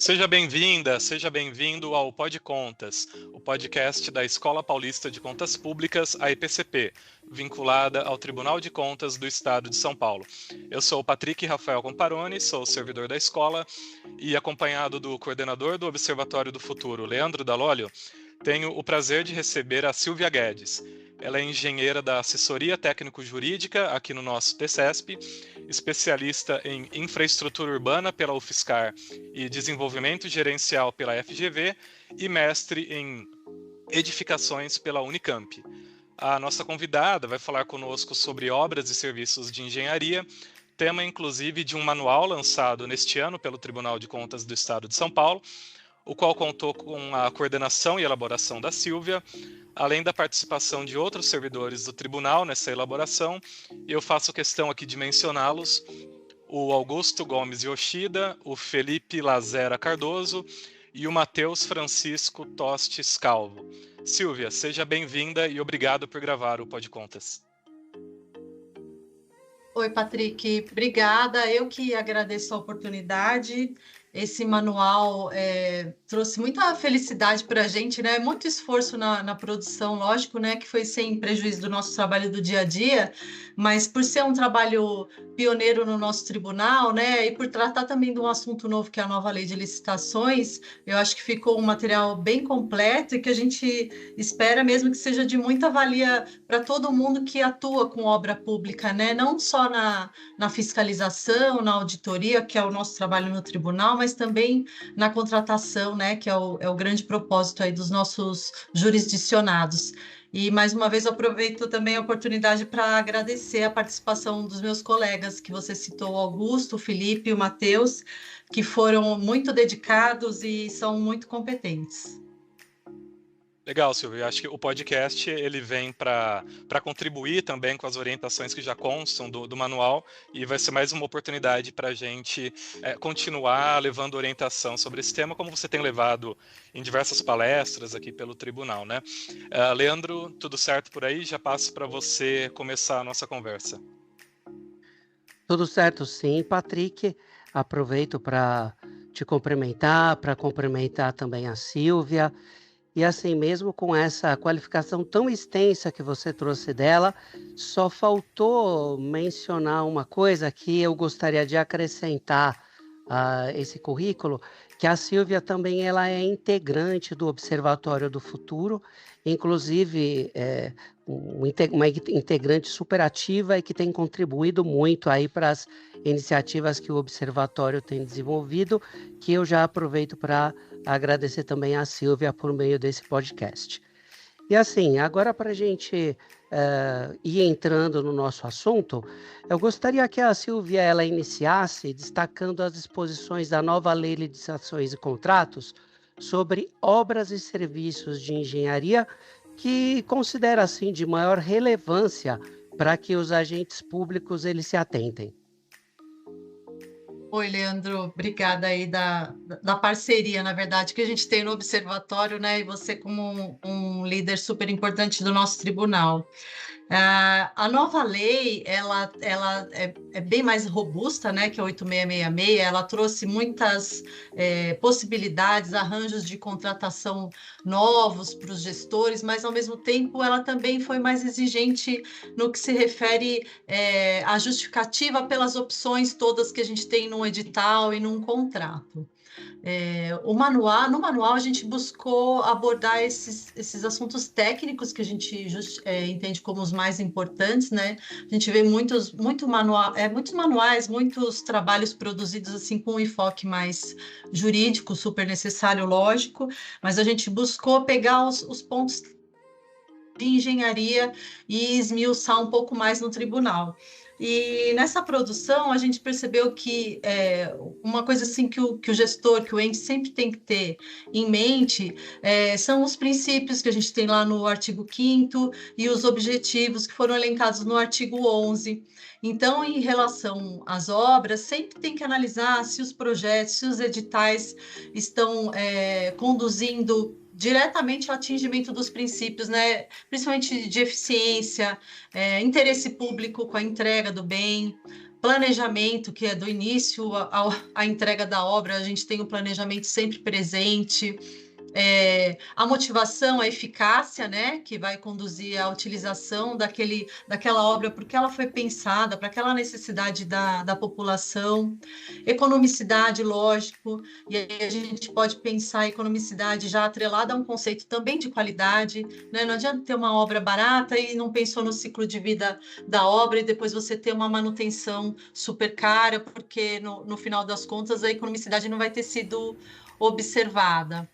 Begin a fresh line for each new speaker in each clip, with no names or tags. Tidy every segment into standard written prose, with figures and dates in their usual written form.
Seja bem-vinda, seja bem-vindo ao Pod Contas, o podcast da Escola Paulista de Contas Públicas, a EPCP, vinculada ao Tribunal de Contas do Estado de São Paulo. Eu sou o Patrick Rafael Comparoni, sou servidor da escola e, acompanhado do coordenador do Observatório do Futuro, Leandro Dalolio, tenho o prazer de receber a Silvia Guedes. Ela é engenheira da Assessoria Técnico-Jurídica aqui no nosso TCESP, especialista em Infraestrutura Urbana pela UFSCar e Desenvolvimento Gerencial pela FGV e mestre em Edificações pela Unicamp. A nossa convidada vai falar conosco sobre obras e serviços de engenharia, tema inclusive de um manual lançado neste ano pelo Tribunal de Contas do Estado de São Paulo, o qual contou com a coordenação e elaboração da Silvia, além da participação de outros servidores do tribunal nessa elaboração. Eu faço questão aqui de mencioná-los: o Augusto Gomes Yoshida, o Felipe Lazera Cardoso e o Matheus Francisco Tostes Calvo. Silvia, seja bem-vinda e obrigado por gravar o Pod Contas.
Oi, Patrick, obrigada. Eu que agradeço a oportunidade. Esse manual trouxe muita felicidade para a gente, né? Muito esforço na produção, lógico, né? Que foi sem prejuízo do nosso trabalho do dia a dia, mas por ser um trabalho pioneiro no nosso tribunal, né? E por tratar também de um assunto novo, que é a nova lei de licitações, eu acho que ficou um material bem completo e que a gente espera mesmo que seja de muita valia para todo mundo que atua com obra pública, né? Não só na fiscalização, na auditoria, que é o nosso trabalho no tribunal, mas também na contratação, né, que é o grande propósito aí dos nossos jurisdicionados. E, mais uma vez, eu aproveito também a oportunidade para agradecer a participação dos meus colegas, que você citou, o Augusto, o Felipe e o Matheus, que foram muito dedicados e são muito competentes.
Legal, Silvio. Acho que o podcast ele vem para contribuir também com as orientações que já constam do manual, e vai ser mais uma oportunidade para a gente continuar levando orientação sobre esse tema, como você tem levado em diversas palestras aqui pelo tribunal, né? Leandro, tudo certo por aí? Já passo para você começar a nossa conversa.
Tudo certo, sim, Patrick. Aproveito para te cumprimentar, para cumprimentar também a Silvia. E assim, mesmo com essa qualificação tão extensa que você trouxe dela, só faltou mencionar uma coisa que eu gostaria de acrescentar a esse currículo, que a Silvia também ela é integrante do Observatório do Futuro, inclusive uma integrante super ativa e que tem contribuído muito aí para as iniciativas que o Observatório tem desenvolvido, que eu já aproveito para agradecer também a Silvia por meio desse podcast. E assim, agora para a gente ir entrando no nosso assunto, eu gostaria que a Silvia ela iniciasse destacando as disposições da nova Lei de Licitações e Contratos sobre obras e serviços de engenharia, que considera assim de maior relevância para que os agentes públicos eles se atentem.
Oi, Leandro, obrigada aí da parceria, na verdade, que a gente tem no Observatório, né? E você como um líder super importante do nosso tribunal. A nova lei, ela é bem mais robusta, né, que a 8666, ela trouxe muitas possibilidades, arranjos de contratação novos para os gestores, mas, ao mesmo tempo, ela também foi mais exigente no que se refere à justificativa pelas opções todas que a gente tem num edital e num contrato. No manual a gente buscou abordar esses assuntos técnicos que a gente entende como os mais importantes, né? A gente vê muitos manuais, muitos trabalhos produzidos assim com um enfoque mais jurídico, super necessário, lógico, mas a gente buscou pegar os pontos de engenharia e esmiuçar um pouco mais no tribunal. E nessa produção a gente percebeu que uma coisa assim que o gestor, que o ente sempre tem que ter em mente são os princípios que a gente tem lá no artigo 5º e os objetivos que foram elencados no artigo 11. Então, em relação às obras, sempre tem que analisar se os projetos, se os editais estão conduzindo diretamente ao atingimento dos princípios, né? Principalmente de eficiência, interesse público com a entrega do bem, planejamento, que é do início à entrega da obra, a gente tem o planejamento sempre presente. A motivação, a eficácia, né, que vai conduzir à utilização daquela obra, porque ela foi pensada para aquela necessidade da população. Economicidade, lógico, e aí a gente pode pensar a economicidade já atrelada a um conceito também de qualidade, né? Não adianta ter uma obra barata e não pensou no ciclo de vida da obra e depois você ter uma manutenção super cara, porque no final das contas a economicidade não vai ter sido observada.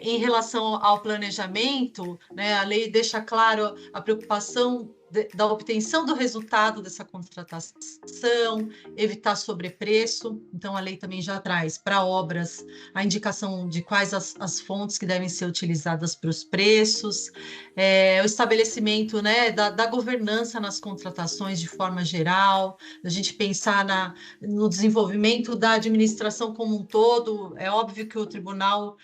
Em relação ao planejamento, né, a lei deixa claro a preocupação da obtenção do resultado dessa contratação, evitar sobrepreço. Então, a lei também já traz para obras a indicação de quais as fontes que devem ser utilizadas para os preços, o estabelecimento, né, da governança nas contratações de forma geral, a gente pensar no desenvolvimento da administração como um todo. É óbvio que o tribunal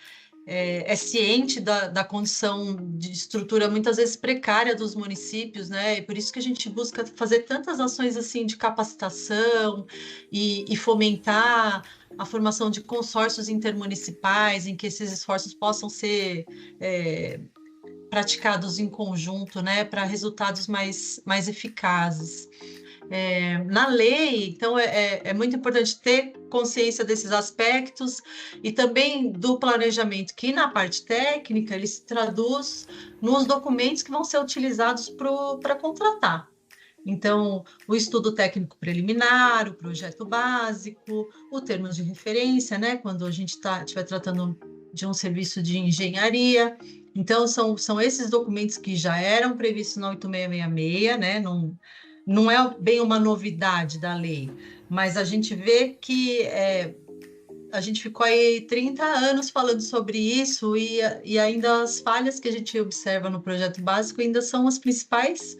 é ciente da condição de estrutura muitas vezes precária dos municípios, né? E por isso que a gente busca fazer tantas ações assim de capacitação e fomentar a formação de consórcios intermunicipais, em que esses esforços possam ser praticados em conjunto, né? Para resultados mais eficazes. Na lei, então, é muito importante ter consciência desses aspectos e também do planejamento, que na parte técnica ele se traduz nos documentos que vão ser utilizados para contratar. Então, o estudo técnico preliminar, o projeto básico, o termo de referência, né, quando a gente estiver tratando de um serviço de engenharia. Então, são esses documentos que já eram previstos na 8666, né, não é bem uma novidade da lei, mas a gente vê que a gente ficou aí 30 anos falando sobre isso e ainda as falhas que a gente observa no projeto básico ainda são as principais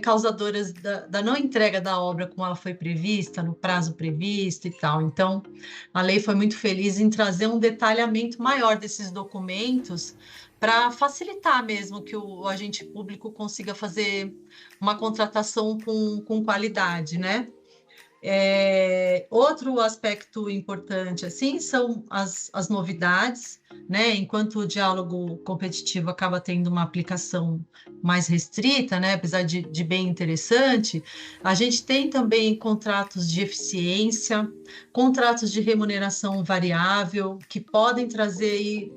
causadoras da não entrega da obra como ela foi prevista, no prazo previsto e tal. Então, a lei foi muito feliz em trazer um detalhamento maior desses documentos para facilitar mesmo que o agente público consiga fazer uma contratação com qualidade, né? Outro aspecto importante assim são as novidades, né? Enquanto o diálogo competitivo acaba tendo uma aplicação mais restrita, né? Apesar de bem interessante, a gente tem também contratos de eficiência, contratos de remuneração variável, que podem trazer aí,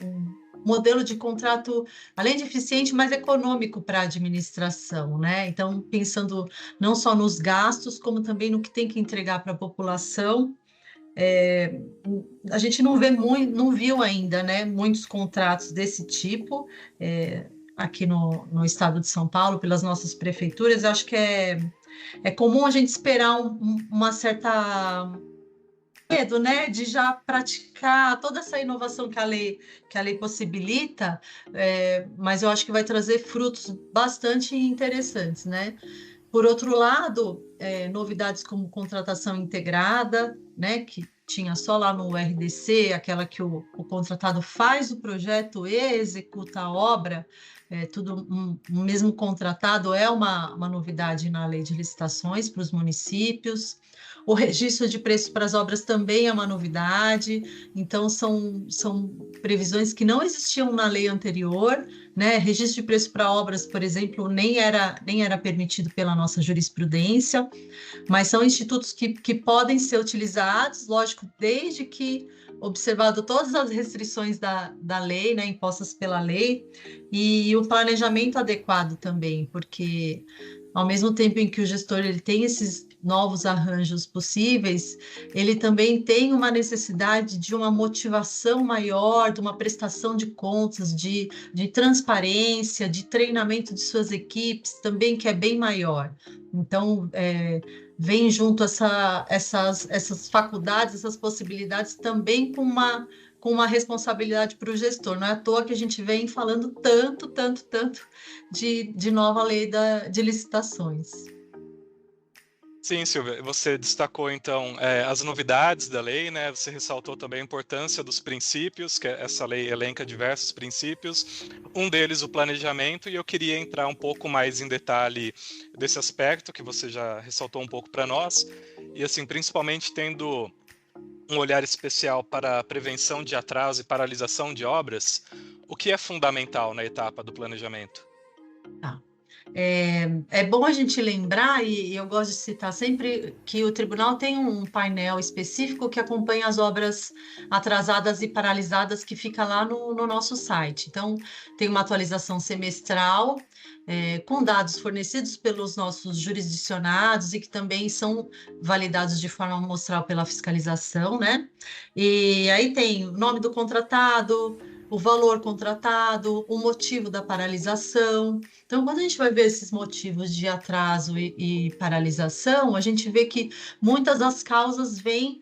um modelo de contrato, além de eficiente, mais econômico para a administração, né? Então, pensando não só nos gastos, como também no que tem que entregar para a população. A gente não viu ainda, né, muitos contratos desse tipo aqui no estado de São Paulo, pelas nossas prefeituras. Eu acho que é comum a gente esperar uma certa medo, né, de já praticar toda essa inovação que a lei possibilita, mas eu acho que vai trazer frutos bastante interessantes, né? Por outro lado, novidades como contratação integrada, né, que tinha só lá no RDC, aquela que o contratado faz o projeto e executa a obra, tudo um mesmo contratado, é uma novidade na lei de licitações para os municípios. O registro de preços para as obras também é uma novidade, então são previsões que não existiam na lei anterior, né? Registro de preço para obras, por exemplo, nem era permitido pela nossa jurisprudência, mas são institutos que podem ser utilizados, lógico, desde que observado todas as restrições da lei, né, impostas pela lei, e o planejamento adequado também, porque ao mesmo tempo em que o gestor ele tem esses novos arranjos possíveis, ele também tem uma necessidade de uma motivação maior, de uma prestação de contas, de transparência, de treinamento de suas equipes, também que é bem maior. Então, vem junto essas faculdades, essas possibilidades também com uma responsabilidade para o gestor. Não é à toa que a gente vem falando tanto de nova lei de licitações.
Sim, Silvia, você destacou então as novidades da lei, né? Você ressaltou também a importância dos princípios, que essa lei elenca diversos princípios, um deles o planejamento, e eu queria entrar um pouco mais em detalhe desse aspecto que você já ressaltou um pouco para nós, e assim, principalmente tendo um olhar especial para a prevenção de atraso e paralisação de obras, o que é fundamental na etapa do planejamento?
Tá. É bom a gente lembrar, e eu gosto de citar sempre, que o tribunal tem um painel específico que acompanha as obras atrasadas e paralisadas que fica lá no nosso site. Então, tem uma atualização semestral, com dados fornecidos pelos nossos jurisdicionados e que também são validados de forma amostral pela fiscalização, né? E aí tem o nome do contratado, o valor contratado, o motivo da paralisação. Então, quando a gente vai ver esses motivos de atraso e paralisação, a gente vê que muitas das causas vêm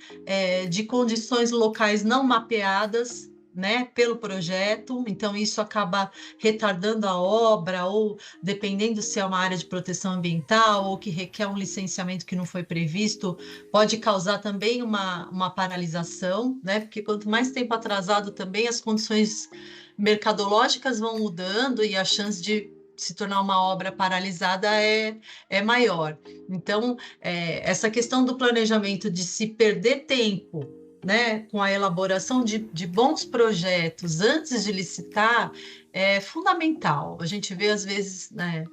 de condições locais não mapeadas, né, pelo projeto, então isso acaba retardando a obra, ou dependendo se é uma área de proteção ambiental ou que requer um licenciamento que não foi previsto, pode causar também uma paralisação, né, porque quanto mais tempo atrasado também as condições mercadológicas vão mudando e a chance de se tornar uma obra paralisada é maior. Então, essa questão do planejamento de se perder tempo, né, com a elaboração de bons projetos antes de licitar é fundamental. A gente vê, às vezes, né,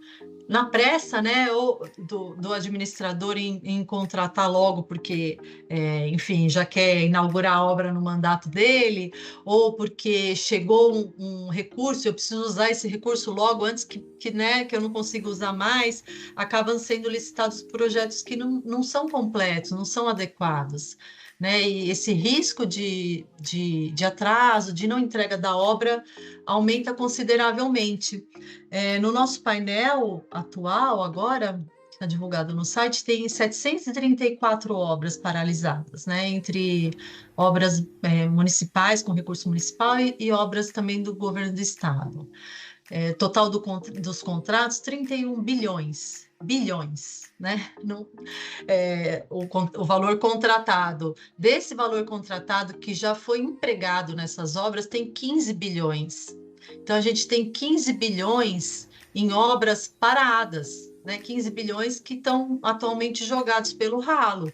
na pressa, né, ou do administrador em contratar logo, porque, enfim, já quer inaugurar a obra no mandato dele, ou porque chegou um recurso, eu preciso usar esse recurso logo antes né, que eu não consigo usar mais, acabam sendo licitados projetos que não são completos, não são adequados. Né, e esse risco de atraso, de não entrega da obra, aumenta consideravelmente. No nosso painel atual, agora, que está divulgado no site, tem 734 obras paralisadas, né, entre obras municipais, com recurso municipal, e obras também do governo do estado. Total dos contratos, 31 bilhões, né? O valor contratado. Desse valor contratado que já foi empregado nessas obras, tem 15 bilhões. Então, a gente tem 15 bilhões em obras paradas, né? 15 bilhões que estão atualmente jogados pelo ralo.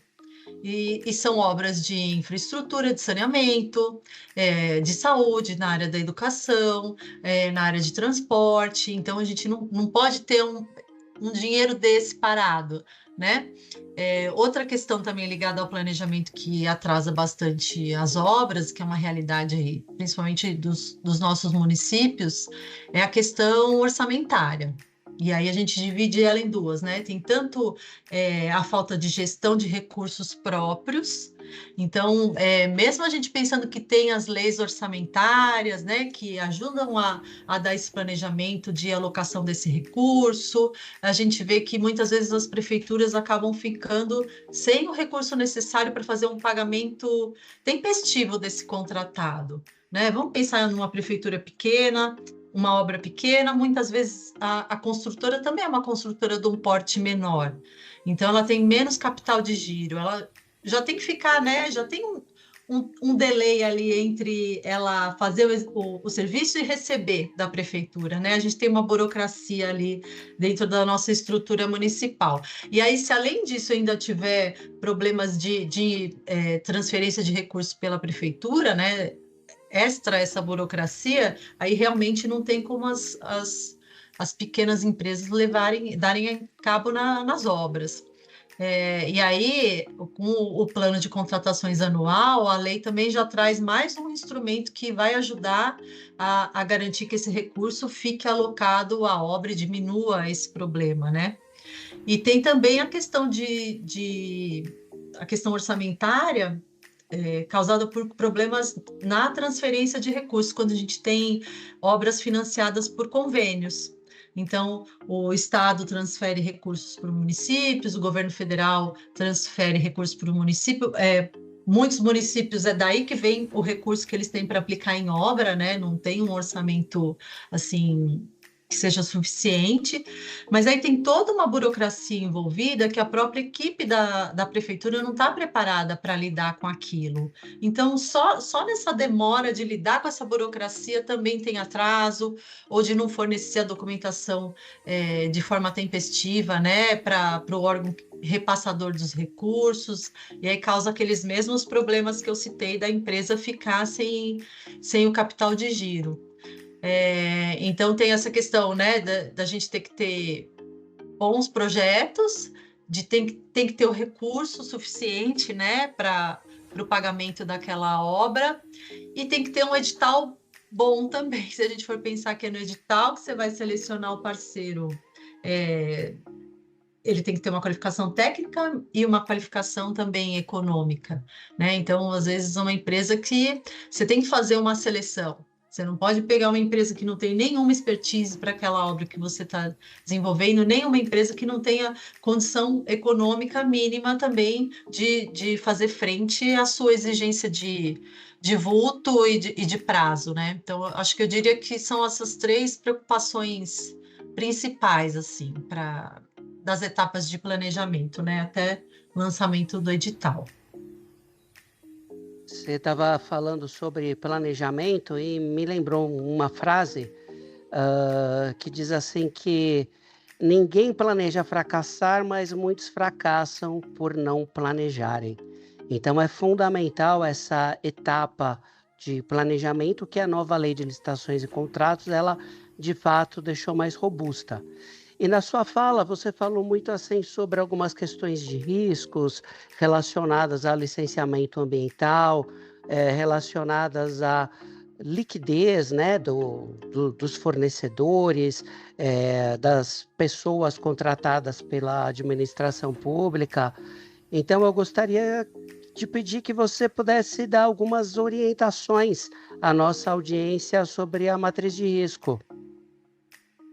E são obras de infraestrutura, de saneamento, de saúde, na área da educação, na área de transporte. Então, a gente não pode ter um dinheiro desse parado, né? Outra questão também ligada ao planejamento que atrasa bastante as obras, que é uma realidade aí, principalmente dos nossos municípios, é a questão orçamentária. E aí a gente divide ela em duas, né? Tem tanto a falta de gestão de recursos próprios. Então, mesmo a gente pensando que tem as leis orçamentárias, né, que ajudam a dar esse planejamento de alocação desse recurso, a gente vê que muitas vezes as prefeituras acabam ficando sem o recurso necessário para fazer um pagamento tempestivo desse contratado, né? Vamos pensar numa prefeitura pequena, uma obra pequena, muitas vezes a construtora também é uma construtora de um porte menor, então ela tem menos capital de giro, ela já tem que ficar, né? Já tem um delay ali entre ela fazer o serviço e receber da prefeitura, né? A gente tem uma burocracia ali dentro da nossa estrutura municipal. E aí, se além disso ainda tiver problemas de transferência de recursos pela prefeitura, né? Extra essa burocracia, aí realmente não tem como as pequenas empresas darem cabo nas obras. E aí, com o plano de contratações anual, a lei também já traz mais um instrumento que vai ajudar a garantir que esse recurso fique alocado à obra e diminua esse problema, né? E tem também a questão a questão orçamentária, causada por problemas na transferência de recursos, quando a gente tem obras financiadas por convênios. Então, o Estado transfere recursos para os municípios, o governo federal transfere recursos para o município. Muitos municípios, é daí que vem o recurso que eles têm para aplicar em obra, né? Não tem um orçamento, assim, que seja suficiente, mas aí tem toda uma burocracia envolvida que a própria equipe da prefeitura não está preparada para lidar com aquilo. Então, só nessa demora de lidar com essa burocracia também tem atraso, ou de não fornecer a documentação de forma tempestiva, né, para o órgão repassador dos recursos, e aí causa aqueles mesmos problemas que eu citei da empresa ficar sem o capital de giro. Então tem essa questão, né, da gente ter que ter bons projetos, tem que ter o recurso suficiente, né, para o pagamento daquela obra, e tem que ter um edital bom também. Se a gente for pensar que é no edital que você vai selecionar o parceiro, ele tem que ter uma qualificação técnica e uma qualificação também econômica, né? Então, às vezes, uma empresa que você tem que fazer uma seleção. Você não pode pegar uma empresa que não tem nenhuma expertise para aquela obra que você está desenvolvendo, nem uma empresa que não tenha condição econômica mínima também de fazer frente à sua exigência de vulto e de prazo, né? Então, acho que eu diria que são essas 3 preocupações principais, assim, das etapas de planejamento, né, até o lançamento do edital.
Você estava falando sobre planejamento e me lembrou uma frase que diz assim que ninguém planeja fracassar, mas muitos fracassam por não planejarem. Então é fundamental essa etapa de planejamento que a nova lei de licitações e contratos, ela de fato deixou mais robusta. E na sua fala, você falou muito assim sobre algumas questões de riscos relacionadas ao licenciamento ambiental, relacionadas à liquidez, né, dos fornecedores, das pessoas contratadas pela administração pública. Então, eu gostaria de pedir que você pudesse dar algumas orientações à nossa audiência sobre a matriz de risco.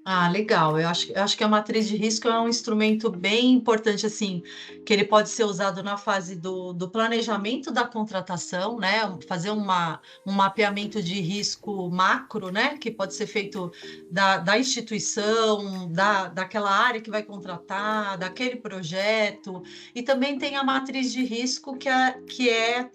Ah, legal. Eu acho que a matriz de risco é um instrumento bem importante, assim, que ele pode ser usado na fase do planejamento da contratação, né? Fazer um mapeamento de risco macro, né? Que pode ser feito da instituição, daquela área que vai contratar, daquele projeto. E também tem a matriz de risco que é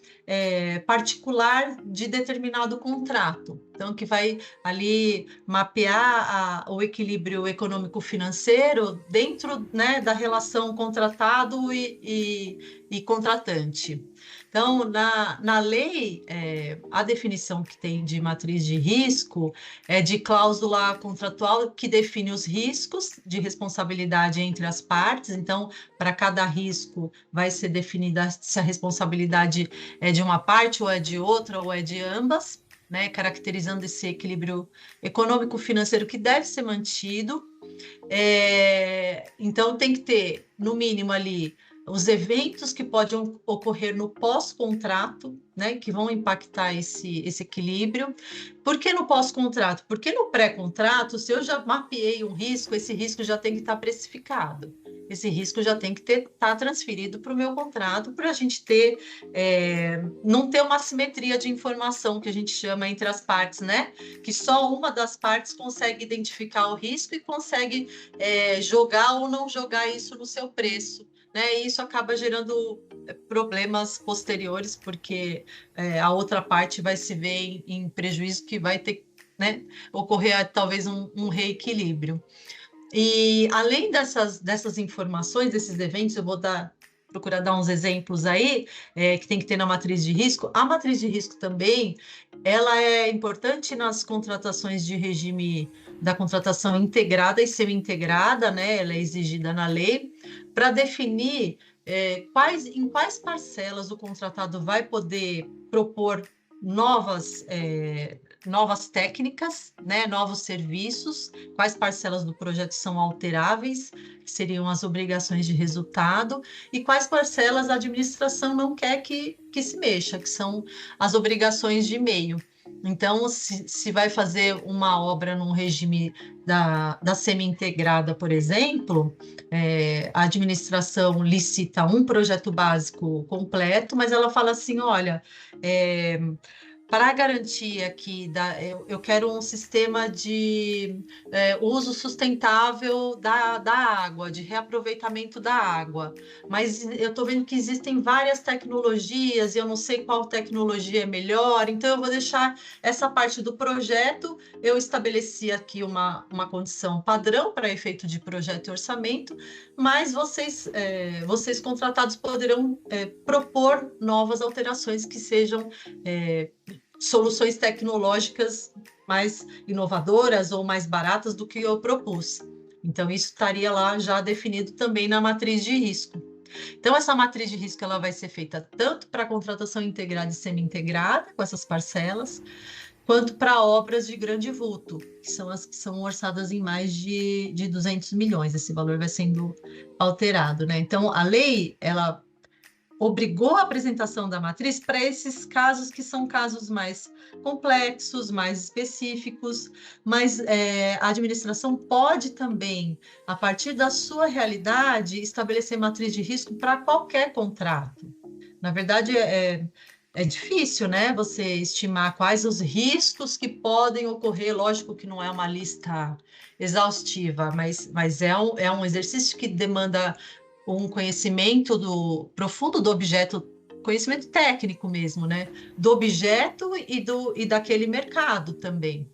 particular de determinado contrato. Então, que vai ali mapear o equilíbrio econômico-financeiro dentro, né, da relação contratado e contratante. Então, na lei, a definição que tem de matriz de risco é de cláusula contratual que define os riscos de responsabilidade entre as partes. Então, para cada risco vai ser definida se a responsabilidade é de uma parte, ou é de outra, ou é de ambas, né, caracterizando esse equilíbrio econômico-financeiro que deve ser mantido. Então, tem que ter, no mínimo, ali, os eventos que podem ocorrer no pós-contrato, né, que vão impactar esse equilíbrio. Por que no pós-contrato? Porque no pré-contrato, se eu já mapeei um risco, esse risco já tem que estar precificado. Esse risco já tem que estar transferido para o meu contrato, para a gente não ter uma assimetria de informação que a gente chama entre as partes, né? Que só uma das partes consegue identificar o risco e consegue jogar ou não jogar isso no seu preço, né? E isso acaba gerando problemas posteriores, porque a outra parte vai se ver em prejuízo, que vai ter, né, ocorrer talvez um reequilíbrio. E além dessas informações, desses eventos, eu vou procurar dar uns exemplos aí, que tem que ter na matriz de risco. A matriz de risco também, ela é importante nas contratações de regime da contratação integrada e semi-integrada, né? Ela é exigida na lei, para definir em quais parcelas o contratado vai poder propor novas técnicas, né, novos serviços, quais parcelas do projeto são alteráveis, que seriam as obrigações de resultado, e quais parcelas a administração não quer que se mexa, que são as obrigações de meio. Então, se vai fazer uma obra num regime da semi-integrada, por exemplo, a administração licita um projeto básico completo, mas ela fala assim, olha, para garantir aqui, eu quero um sistema de uso sustentável da água, de reaproveitamento da água. Mas eu estou vendo que existem várias tecnologias e eu não sei qual tecnologia é melhor, então eu vou deixar essa parte do projeto. Eu estabeleci aqui uma condição padrão para efeito de projeto e orçamento, mas vocês contratados poderão propor novas alterações que sejam soluções tecnológicas mais inovadoras ou mais baratas do que eu propus. Então, isso estaria lá já definido também na matriz de risco. Então, essa matriz de risco ela vai ser feita tanto para contratação integrada e semi-integrada, com essas parcelas, quanto para obras de grande vulto, que são as que são orçadas em mais de 200 milhões. Esse valor vai sendo alterado, né? Então, a lei, ela obrigou a apresentação da matriz para esses casos que são casos mais complexos, mais específicos, mas a administração pode também, a partir da sua realidade, estabelecer matriz de risco para qualquer contrato. Na verdade, é difícil, né? Você estimar quais os riscos que podem ocorrer. Lógico que não é uma lista exaustiva, mas é um exercício que demanda um conhecimento profundo do objeto, conhecimento técnico mesmo, né? Do objeto e daquele mercado também.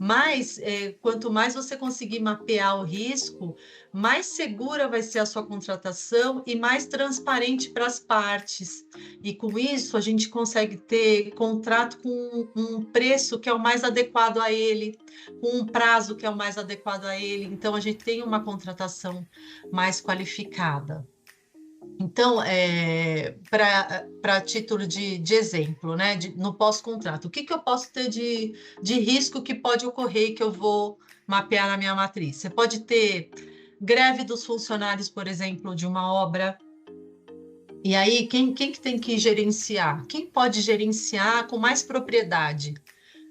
Mas, quanto mais você conseguir mapear o risco, mais segura vai ser a sua contratação e mais transparente para as partes. E com isso, a gente consegue ter contrato com um preço que é o mais adequado a ele, com um prazo que é o mais adequado a ele. Então, a gente tem uma contratação mais qualificada. Então, para título de exemplo, né, no pós-contrato, o que eu posso ter de risco que pode ocorrer e que eu vou mapear na minha matriz? Você pode ter greve dos funcionários, por exemplo, de uma obra. E aí, quem que tem que gerenciar? Quem pode gerenciar com mais propriedade?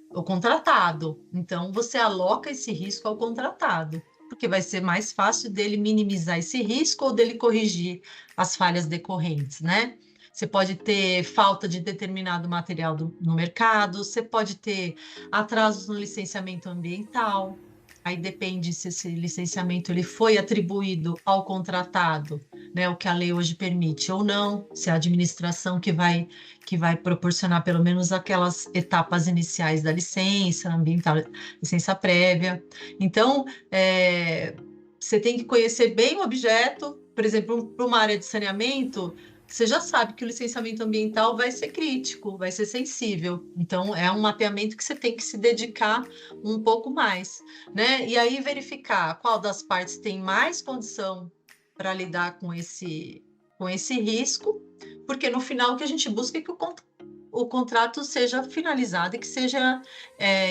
O contratado. Então, você aloca esse risco ao contratado, porque vai ser mais fácil dele minimizar esse risco ou dele corrigir as falhas decorrentes, né? Você pode ter falta de determinado material no mercado, você pode ter atrasos no licenciamento ambiental. Aí depende se esse licenciamento ele foi atribuído ao contratado, né, o que a lei hoje permite ou não, se é a administração que vai proporcionar pelo menos aquelas etapas iniciais da licença ambiental, licença prévia. Então, você tem que conhecer bem o objeto. Por exemplo, para uma área de saneamento, você já sabe que o licenciamento ambiental vai ser crítico, vai ser sensível. Então, é um mapeamento que você tem que se dedicar um pouco mais, né? E aí verificar qual das partes tem mais condição para lidar com esse risco, porque no final o que a gente busca é que o contrato seja finalizado e que seja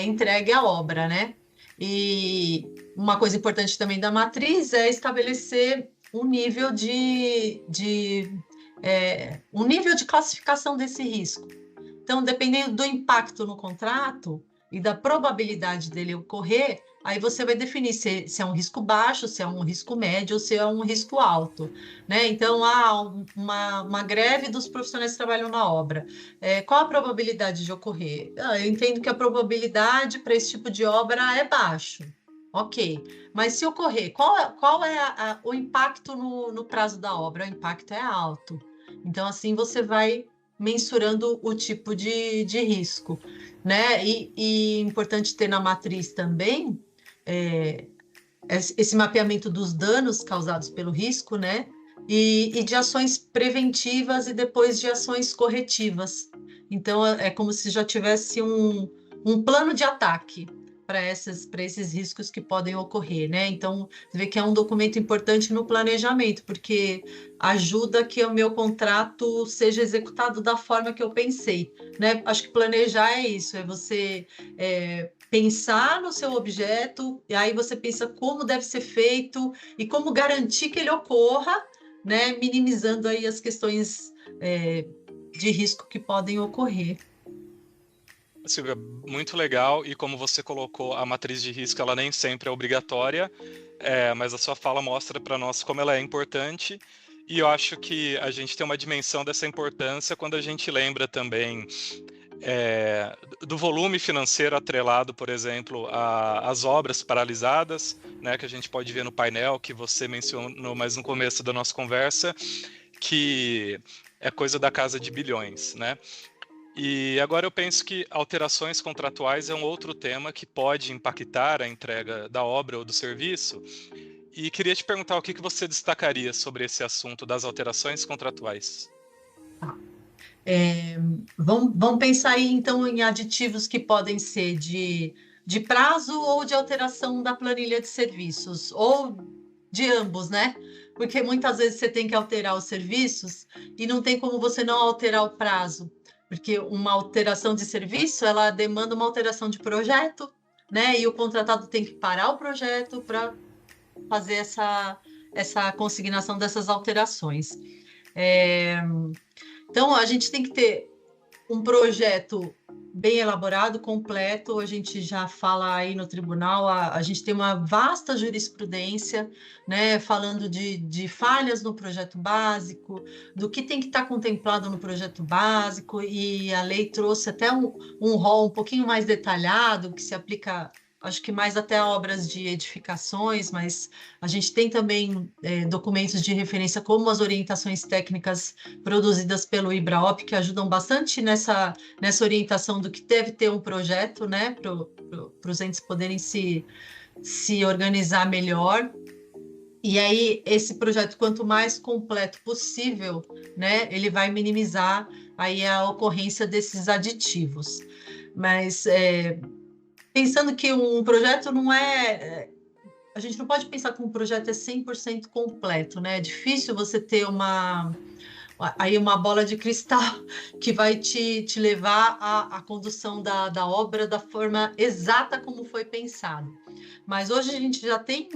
entregue à obra, né? E uma coisa importante também da matriz é estabelecer um nível um nível de classificação desse risco. Então, dependendo do impacto no contrato e da probabilidade dele ocorrer, aí você vai definir se é um risco baixo, se é um risco médio ou se é um risco alto, né? Então, uma greve dos profissionais que trabalham na obra. Qual a probabilidade de ocorrer? Eu entendo que a probabilidade para esse tipo de obra é baixo. Ok, mas se ocorrer, qual é o impacto no prazo da obra? O impacto é alto. Então, assim, você vai mensurando o tipo de risco, né? E importante ter na matriz também esse mapeamento dos danos causados pelo risco, né? E de ações preventivas e depois de ações corretivas. Então, é como se já tivesse um plano de ataque para esses riscos que podem ocorrer, né? Então, você vê que é um documento importante no planejamento, porque ajuda que o meu contrato seja executado da forma que eu pensei, né? Acho que planejar é isso, é você pensar no seu objeto, e aí você pensa como deve ser feito e como garantir que ele ocorra, né? Minimizando aí as questões de risco que podem ocorrer.
Silvia, muito legal, e como você colocou, a matriz de risco ela nem sempre é obrigatória, mas a sua fala mostra para nós como ela é importante, e eu acho que a gente tem uma dimensão dessa importância quando a gente lembra também do volume financeiro atrelado, por exemplo, às obras paralisadas, né, que a gente pode ver no painel que você mencionou mais no começo da nossa conversa, que é coisa da casa de bilhões, né? E agora eu penso que alterações contratuais é um outro tema que pode impactar a entrega da obra ou do serviço. E queria te perguntar o que você destacaria sobre esse assunto das alterações contratuais.
Vamos pensar aí, então, em aditivos que podem ser de prazo ou de alteração da planilha de serviços, ou de ambos, né? Porque muitas vezes você tem que alterar os serviços e não tem como você não alterar o prazo, porque uma alteração de serviço, ela demanda uma alteração de projeto, né? E o contratado tem que parar o projeto para fazer essa consignação dessas alterações. Então, a gente tem que ter um projeto bem elaborado, completo. A gente já fala aí no tribunal, a gente tem uma vasta jurisprudência, né, falando de falhas no projeto básico, do que tem que estar contemplado no projeto básico, e a lei trouxe até um rol um pouquinho mais detalhado, que se aplica, acho que mais até a obras de edificações, mas a gente tem também documentos de referência, como as orientações técnicas produzidas pelo IBRAOP, que ajudam bastante nessa orientação do que deve ter um projeto, né, para os entes poderem se organizar melhor. E aí, esse projeto, quanto mais completo possível, né, ele vai minimizar aí a ocorrência desses aditivos. Mas pensando que um projeto não é... A gente não pode pensar que um projeto é 100% completo, né? É difícil você ter uma bola de cristal que vai te levar à condução da obra da forma exata como foi pensado. Mas hoje a gente já tem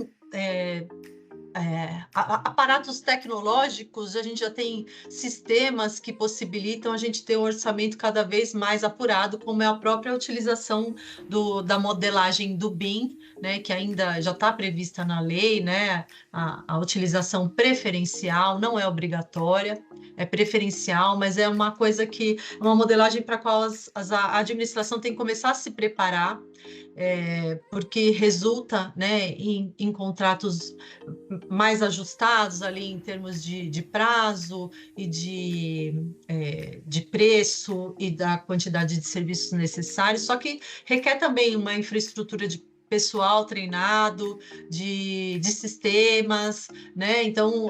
aparatos tecnológicos, a gente já tem sistemas que possibilitam a gente ter um orçamento cada vez mais apurado, como é a própria utilização da modelagem do BIM, né, que ainda já está prevista na lei, né, a utilização preferencial não é obrigatória, é preferencial, mas é uma coisa que é uma modelagem para a qual a administração tem que começar a se preparar, porque resulta, né, em contratos mais ajustados ali em termos de prazo e de preço e da quantidade de serviços necessários, só que requer também uma infraestrutura de pessoal treinado, de sistemas, né? Então,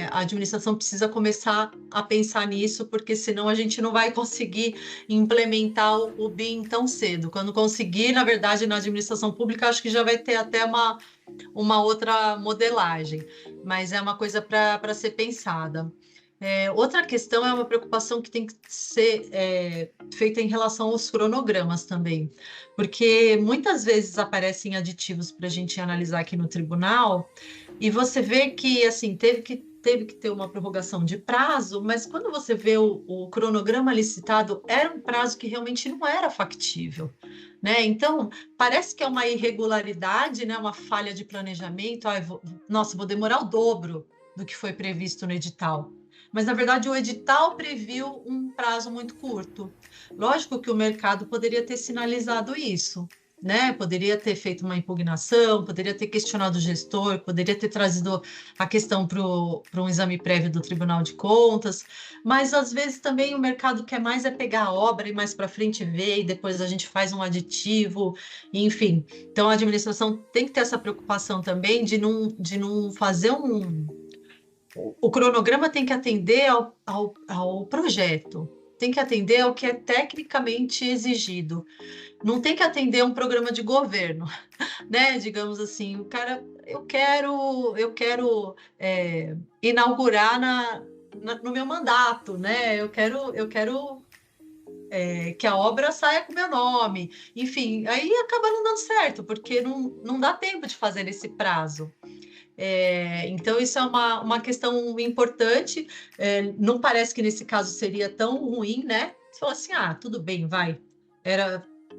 a administração precisa começar a pensar nisso, porque senão a gente não vai conseguir implementar o BIM tão cedo. Quando conseguir, na verdade, na administração pública, acho que já vai ter até uma outra modelagem, mas é uma coisa para ser pensada. Outra questão é uma preocupação que tem que ser feita em relação aos cronogramas também, porque muitas vezes aparecem aditivos para a gente analisar aqui no tribunal, e você vê que assim teve que ter uma prorrogação de prazo, mas quando você vê o cronograma licitado, era um prazo que realmente não era factível, né? Então, parece que é uma irregularidade, né? Uma falha de planejamento. Nossa, vou demorar o dobro do que foi previsto no edital. Mas, na verdade, o edital previu um prazo muito curto. Lógico que o mercado poderia ter sinalizado isso, né? Poderia ter feito uma impugnação, poderia ter questionado o gestor, poderia ter trazido a questão para um exame prévio do Tribunal de Contas, mas às vezes também o mercado quer mais pegar a obra e mais para frente ver, e depois a gente faz um aditivo, enfim. Então a administração tem que ter essa preocupação também de não fazer o cronograma tem que atender ao projeto, tem que atender ao que é tecnicamente exigido. Não tem que atender a um programa de governo, né? Digamos assim, o cara, eu quero inaugurar no meu mandato, né? Eu quero que a obra saia com meu nome. Enfim, aí acaba não dando certo, porque não dá tempo de fazer nesse prazo. Então, isso é uma questão importante. Não parece que nesse caso seria tão ruim, né? Você fala assim, tudo bem, vai.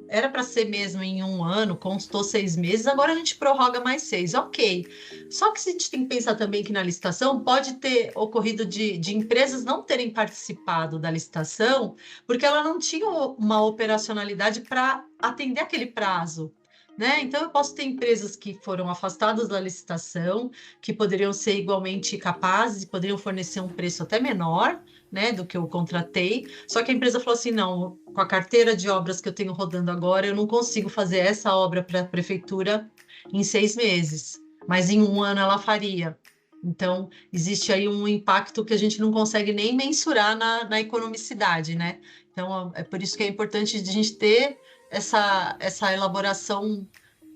era para ser mesmo em 1 ano, constou 6 meses, agora a gente prorroga mais 6, ok. Só que se a gente tem que pensar também que na licitação pode ter ocorrido de empresas não terem participado da licitação, porque ela não tinha uma operacionalidade para atender aquele prazo. Né? Então, eu posso ter empresas que foram afastadas da licitação, que poderiam ser igualmente capazes e poderiam fornecer um preço até menor, né, do que eu contratei. Só que a empresa falou assim: não, com a carteira de obras que eu tenho rodando agora, eu não consigo fazer essa obra para a prefeitura em 6 meses, mas em 1 ano ela faria. Então, existe aí um impacto que a gente não consegue nem mensurar na economicidade, né? Então, é por isso que é importante a gente ter essa elaboração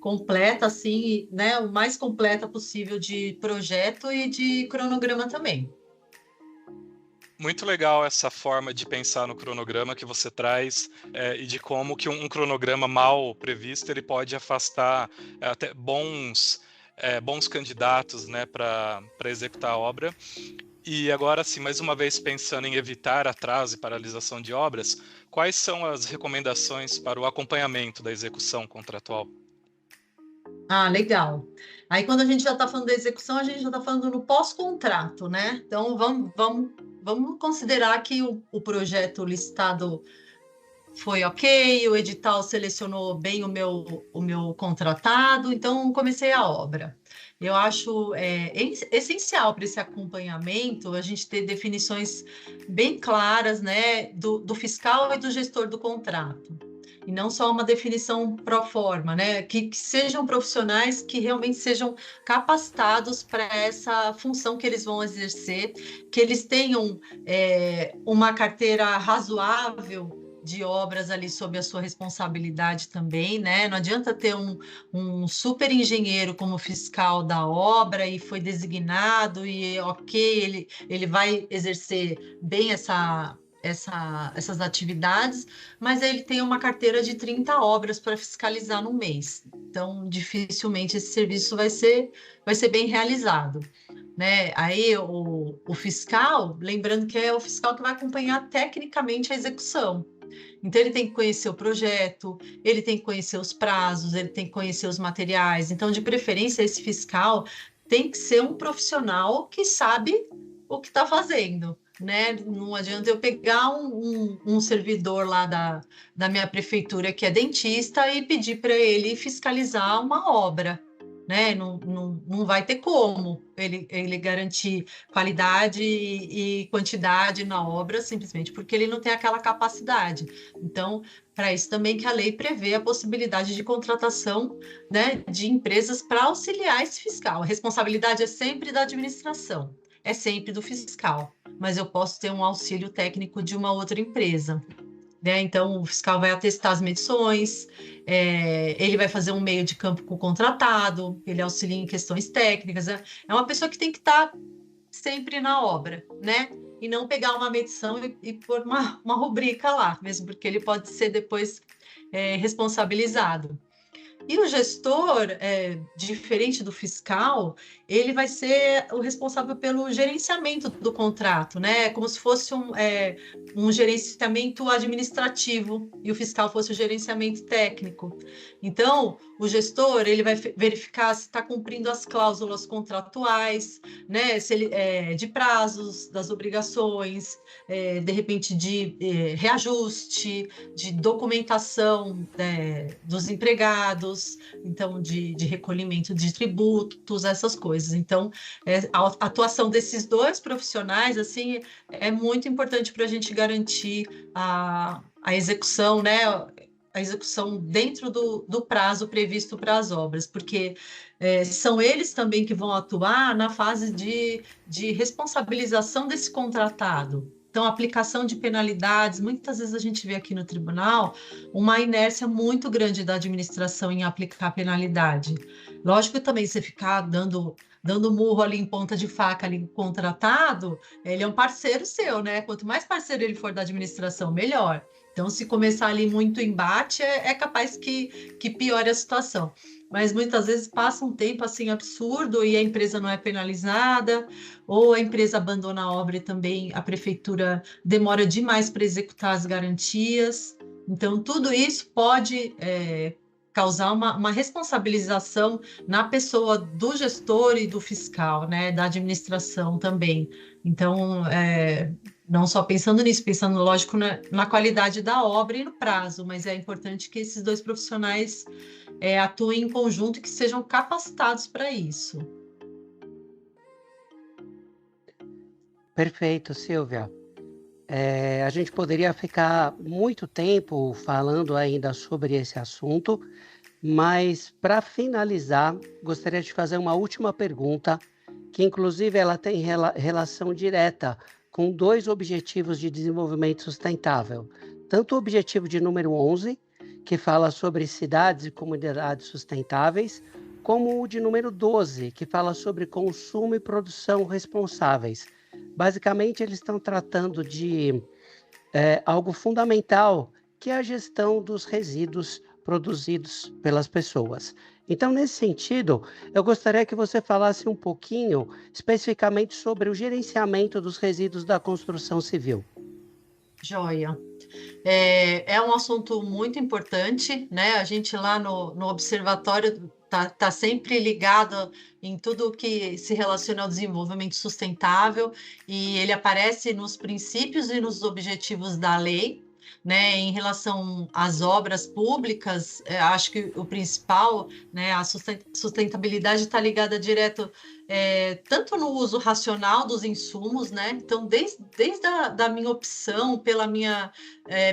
completa, assim, né, o mais completa possível de projeto e de cronograma também.
Muito legal essa forma de pensar no cronograma que você traz, e de como que um cronograma mal previsto ele pode afastar até bons candidatos, né, para executar a obra. E agora, sim, mais uma vez pensando em evitar atraso e paralisação de obras, quais são as recomendações para o acompanhamento da execução contratual?
Ah, legal. Aí, quando a gente já está falando da execução, a gente já está falando no pós-contrato, né? Então, vamos considerar que o projeto licitado foi ok, o edital selecionou bem o meu contratado, então comecei a obra. Eu acho essencial para esse acompanhamento a gente ter definições bem claras, né, do fiscal e do gestor do contrato. E não só uma definição pro forma, né? Que sejam profissionais que realmente sejam capacitados para essa função que eles vão exercer, que eles tenham uma carteira razoável de obras ali sob a sua responsabilidade também, né? Não adianta ter um super engenheiro como fiscal da obra e foi designado e ok, ele vai exercer bem essas atividades, mas ele tem uma carteira de 30 obras para fiscalizar no mês. Então, dificilmente esse serviço vai ser bem realizado. Né? Aí o fiscal, lembrando que é o fiscal que vai acompanhar tecnicamente a execução. Então, ele tem que conhecer o projeto, ele tem que conhecer os prazos, ele tem que conhecer os materiais. Então, de preferência, esse fiscal tem que ser um profissional que sabe o que está fazendo. Né? Não adianta eu pegar um servidor lá da minha prefeitura que é dentista e pedir para ele fiscalizar uma obra. Né? Não vai ter como ele garantir qualidade e quantidade na obra, simplesmente porque ele não tem aquela capacidade. Então, para isso também que a lei prevê a possibilidade de contratação, né, de empresas para auxiliar esse fiscal. A responsabilidade é sempre da administração, é sempre do fiscal, mas eu posso ter um auxílio técnico de uma outra empresa. Né? Então, o fiscal vai atestar as medições, ele vai fazer um meio de campo com o contratado, ele auxilia em questões técnicas. É uma pessoa que tem que estar sempre na obra, né? E não pegar uma medição e pôr uma rubrica lá, mesmo porque ele pode ser depois responsabilizado. E o gestor, diferente do fiscal, ele vai ser o responsável pelo gerenciamento do contrato, né? Como se fosse um gerenciamento administrativo e o fiscal fosse o gerenciamento técnico. Então, o gestor ele vai verificar se está cumprindo as cláusulas contratuais, né? Se ele de prazos, das obrigações, de repente de reajuste, de documentação dos empregados, então de recolhimento de tributos, essas coisas. Então, a atuação desses dois profissionais assim é muito importante para a gente garantir a execução, né? A execução dentro do prazo previsto para as obras, porque são eles também que vão atuar na fase de responsabilização desse contratado. Então, a aplicação de penalidades, muitas vezes a gente vê aqui no tribunal uma inércia muito grande da administração em aplicar penalidade. Lógico que também você ficar dando murro ali em ponta de faca ali contratado, ele é um parceiro seu, né? Quanto mais parceiro ele for da administração, melhor. Então, se começar ali muito embate, é capaz que piore a situação. mas muitas vezes passa um tempo assim absurdo e a empresa não é penalizada, ou a empresa abandona a obra e também a prefeitura demora demais para executar as garantias. Então, tudo isso pode causar uma responsabilização na pessoa do gestor e do fiscal, né, da administração também. Então, não só pensando nisso, pensando, lógico, na qualidade da obra e no prazo, mas é importante que esses dois profissionais atuem em conjunto e que sejam capacitados para isso.
Perfeito, Silvia. A gente poderia ficar muito tempo falando ainda sobre esse assunto, mas para finalizar, gostaria de fazer uma última pergunta, que inclusive ela tem relação direta com 2 objetivos de desenvolvimento sustentável. Tanto o objetivo de número 11, que fala sobre cidades e comunidades sustentáveis, como o de número 12, que fala sobre consumo e produção responsáveis. Basicamente, eles estão tratando de algo fundamental, que é a gestão dos resíduos produzidos pelas pessoas. Então, nesse sentido, eu gostaria que você falasse um pouquinho especificamente sobre o gerenciamento dos resíduos da construção civil.
Joia. É um assunto muito importante, né? A gente lá no observatório tá sempre ligado em tudo que se relaciona ao desenvolvimento sustentável, e ele aparece nos princípios e nos objetivos da lei, né? Em relação às obras públicas, acho que o principal, né, a sustentabilidade está ligada direto tanto no uso racional dos insumos, né? Então, desde a minha opção pela minha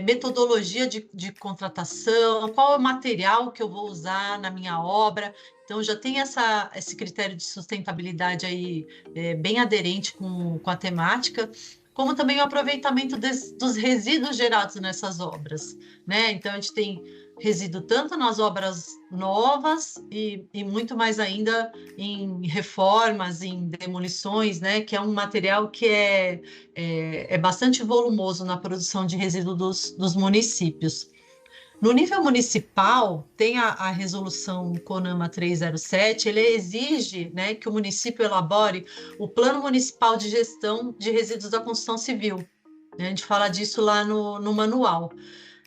metodologia de contratação, qual é o material que eu vou usar na minha obra. Então, já tem esse critério de sustentabilidade aí bem aderente com a temática, como também o aproveitamento dos resíduos gerados nessas obras, né? Então, a gente tem resíduo tanto nas obras novas e muito mais ainda em reformas, em demolições, né? Que é um material que é bastante volumoso na produção de resíduo dos municípios. No nível municipal, tem a resolução CONAMA 307, ele exige, né, que o município elabore o Plano Municipal de Gestão de Resíduos da Construção Civil. A gente fala disso lá no manual.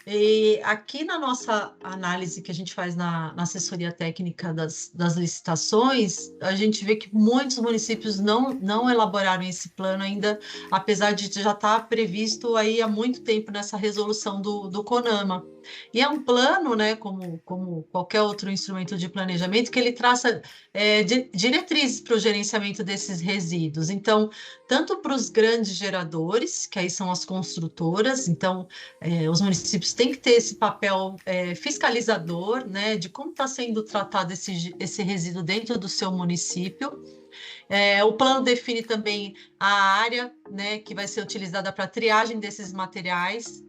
E aqui na nossa análise que a gente faz na assessoria técnica das licitações, a gente vê que muitos municípios não elaboraram esse plano ainda, apesar de já estar previsto aí há muito tempo nessa resolução do CONAMA. E é um plano, né, como qualquer outro instrumento de planejamento, que ele traça diretrizes para o gerenciamento desses resíduos. Então, tanto para os grandes geradores, que aí são as construtoras, então os municípios têm que ter esse papel fiscalizador, né, de como está sendo tratado esse resíduo dentro do seu município. O plano define também a área, né, que vai ser utilizada para a triagem desses materiais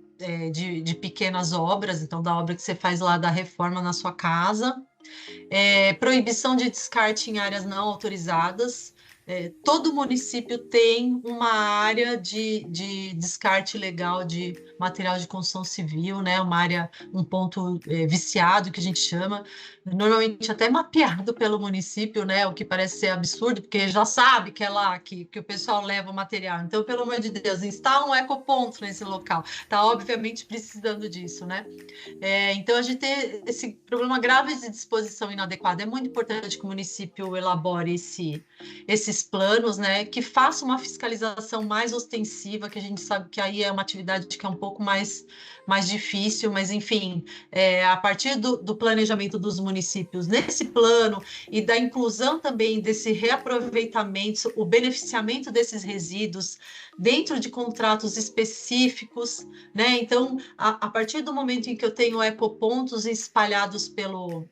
de pequenas obras, então da obra que você faz lá da reforma na sua casa. Proibição de descarte em áreas não autorizadas. Todo município tem uma área de descarte legal de material de construção civil, né? Uma área, um ponto viciado, que a gente chama, normalmente até mapeado pelo município, né? O que parece ser absurdo, porque já sabe que é lá que o pessoal leva o material. Então, pelo amor de Deus, instala um ecoponto nesse local. Está obviamente precisando disso, né? Então, a gente tem esse problema grave de disposição inadequada. É muito importante que o município elabore esses planos, né, que faça uma fiscalização mais ostensiva, que a gente sabe que aí é uma atividade que é um pouco mais difícil, mas enfim, a partir do planejamento dos municípios nesse plano e da inclusão também desse reaproveitamento, o beneficiamento desses resíduos dentro de contratos específicos, né? Então, a partir do momento em que eu tenho ecopontos espalhados pelo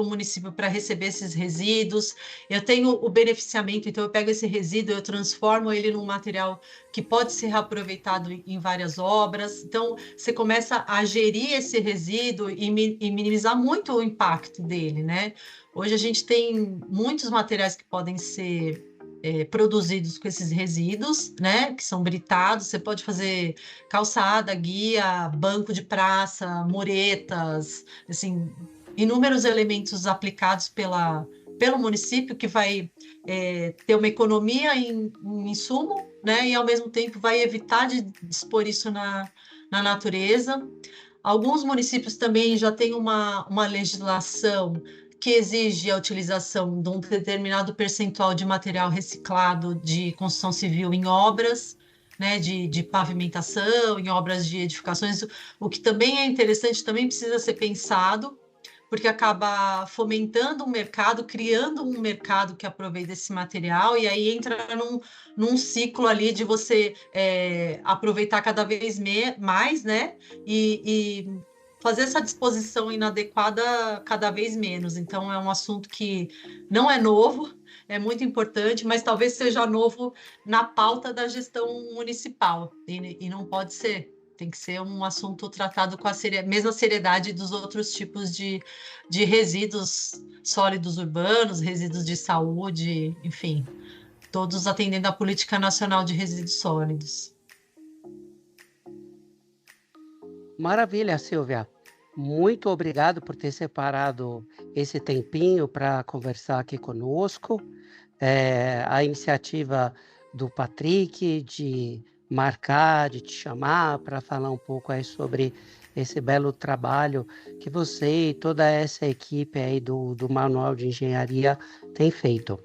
município para receber esses resíduos, eu tenho o beneficiamento, então eu pego esse resíduo, eu transformo ele num material que pode ser reaproveitado em várias obras. Então, você começa a gerir esse resíduo e minimizar muito o impacto dele, né? Hoje a gente tem muitos materiais que podem ser produzidos com esses resíduos, né, que são britados. Você pode fazer calçada, guia, banco de praça, muretas, assim, inúmeros elementos aplicados pelo município, que vai ter uma economia em insumo, né? E ao mesmo tempo vai evitar de dispor isso na natureza. Alguns municípios também já têm uma legislação que exige a utilização de um determinado percentual de material reciclado de construção civil em obras, né, de pavimentação, em obras de edificações, o que também é interessante, também precisa ser pensado, porque acaba fomentando um mercado, criando um mercado que aproveita esse material, e aí entra num ciclo ali de você aproveitar cada vez mais, né? E fazer essa disposição inadequada cada vez menos. Então, é um assunto que não é novo, é muito importante, mas talvez seja novo na pauta da gestão municipal, e não pode ser. Tem que ser um assunto tratado com a mesma seriedade dos outros tipos de resíduos sólidos urbanos, resíduos de saúde, enfim, todos atendendo à Política Nacional de Resíduos Sólidos.
Maravilha, Silvia. Muito obrigado por ter separado esse tempinho para conversar aqui conosco. A iniciativa do Patrick de marcar, de te chamar para falar um pouco aí sobre esse belo trabalho que você e toda essa equipe aí do Manual de Engenharia tem feito.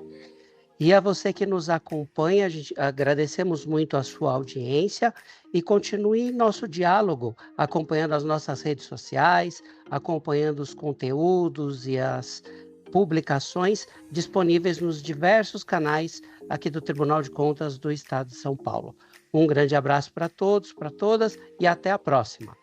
E a você que nos acompanha, agradecemos muito a sua audiência e continue nosso diálogo, acompanhando as nossas redes sociais, acompanhando os conteúdos e as publicações disponíveis nos diversos canais aqui do Tribunal de Contas do Estado de São Paulo. Um grande abraço para todos, para todas e até a próxima.